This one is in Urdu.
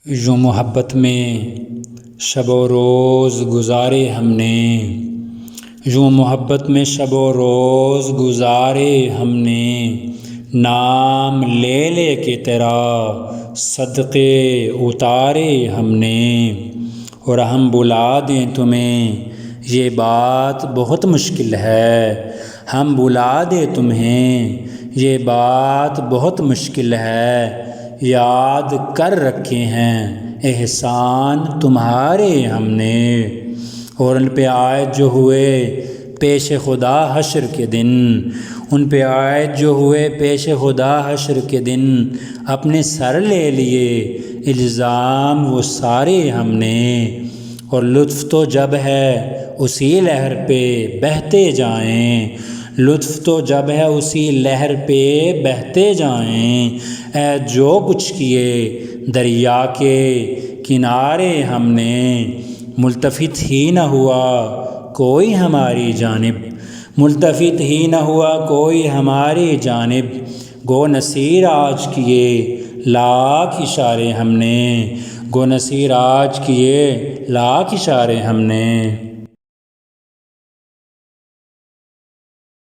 یوں محبت میں شب و روز گزارے ہم نے، یوں محبت میں شب و روز گزارے ہم نے، نام لے لے کے تیرا صدقے اتارے ہم نے، اور ہم بلا دیں تمہیں یہ بات بہت مشکل ہے، ہم بلا دیں تمہیں یہ بات بہت مشکل ہے، یاد کر رکھے ہیں احسان تمہارے ہم نے، اور ان پہ عائد جو ہوئے پیش خدا حشر کے دن، ان پہ عائد جو ہوئے پیش خدا حشر کے دن، اپنے سر لے لیے الزام وہ سارے ہم نے، اور لطف تو جب ہے اسی لہر پہ بہتے جائیں، لطف تو جب ہے اسی لہر پہ بہتے جائیں، اے جو کچھ کیے دریا کے کنارے ہم نے، ملتفت ہی نہ ہوا کوئی ہماری جانب، ملتفت ہی نہ ہوا کوئی ہماری جانب، گو نصیر آج کیے لاکھ اشارے ہم نے، گو نصیر آج کیے لاکھ اشارے ہم نے۔